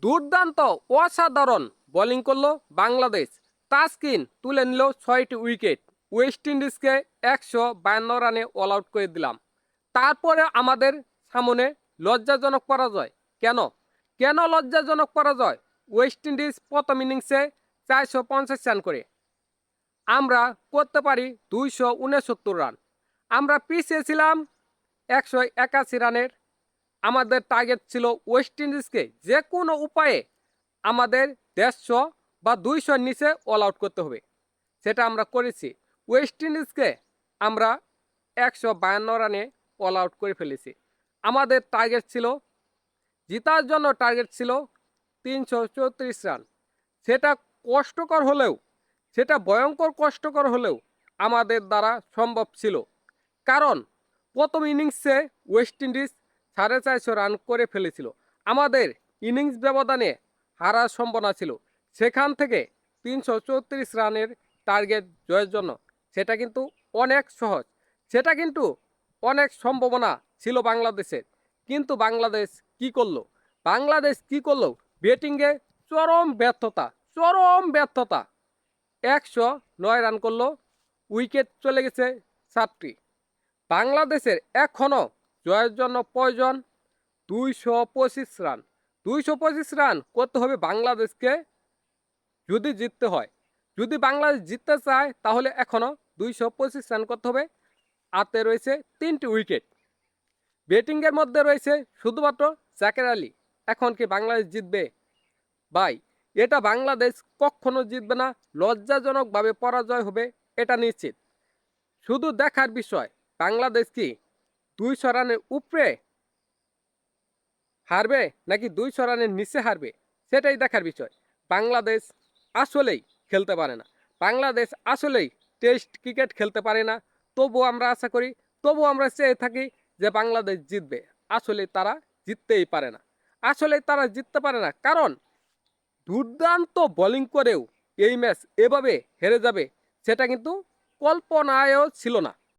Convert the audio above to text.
দুর্দান্ত অসাধারণ বোলিং করলো বাংলাদেশ। তাসকিন তুলে নিল 6টি উইকেট। ওয়েস্ট ইন্ডিজকে 152 রানে অল আউট করে দিলাম। তারপরে আমাদের সামনে লজ্জাজনক পরাজয়। কেন কেন লজ্জাজনক পরাজয়? ওয়েস্ট ইন্ডিজ প্রথম ইনিংসে 450 রান করে আমরা করতে পারি 269 রান। আমরা পিছিয়ে ছিলাম 181 রানের। আমাদের টার্গেট ছিল ওয়েস্ট ইন্ডিজকে যে কোনো উপায়ে আমাদের 150 বা 200 নিচে অল আউট করতে হবে। সেটা আমরা করেছি। ওয়েস্ট ইন্ডিজকে আমরা 152 রানে অল আউট করে ফেলেছি। আমাদের টার্গেট ছিল, জেতার জন্য টার্গেট ছিল 334 রান। সেটা কষ্টকর হলেও, সেটা ভয়ঙ্কর কষ্টকর হলেও আমাদের দ্বারা সম্ভব ছিল। কারণ প্রথম ইনিংসে ওয়েস্ট ইন্ডিজ 450 রান করে ফেলেছিল। আমাদের ইনিংস ব্যবধানে হারার সম্ভাবনা ছিল। সেখান থেকে 334 রানের টার্গেট জয়ের জন্য সেটা কিন্তু অনেক সহজ, সেটা কিন্তু অনেক সম্ভাবনা ছিল বাংলাদেশের। কিন্তু বাংলাদেশ কি করলো? বাংলাদেশ কি করলো? ব্যাটিংয়ে চরম ব্যর্থতা, চরম ব্যর্থতা। 109 রান করলো, উইকেট চলে গেছে 7টি। বাংলাদেশের এখনও জয়ের জন্য প্রয়োজন 225 রান। 225 রান করতে হবে বাংলাদেশকে যদি জিততে হয়। যদি বাংলাদেশ জিততে চায় তাহলে এখনও 225 রান করতে হবে। হাতে রয়েছে 3টি উইকেট। ব্যাটিংয়ের মধ্যে রয়েছে শুধুমাত্র জাকের আলী। এখন কি বাংলাদেশ জিতবে? ভাই, এটা বাংলাদেশ কখনো জিতবে না। লজ্জাজনকভাবে পরাজয় হবে, এটা নিশ্চিত। শুধু দেখার বিষয় বাংলাদেশ কি 200 রানের উপরে হারবে নাকি 200 রানের নিচে হারবে, সেটাই দেখার বিষয়। বাংলাদেশ আসলেই খেলতে পারে না। বাংলাদেশ আসলেই টেস্ট ক্রিকেট খেলতে পারে না। তবুও আমরা আশা করি, তবুও আমরা চেয়ে থাকি যে বাংলাদেশ জিতবে। আসলে তারা জিততেই পারে না। আসলে তারা জিততে পারে না, কারণ দুর্দান্ত বোলিং করেও এই ম্যাচ এভাবে হেরে যাবে সেটা কিন্তু কল্পনায়ও ছিল না।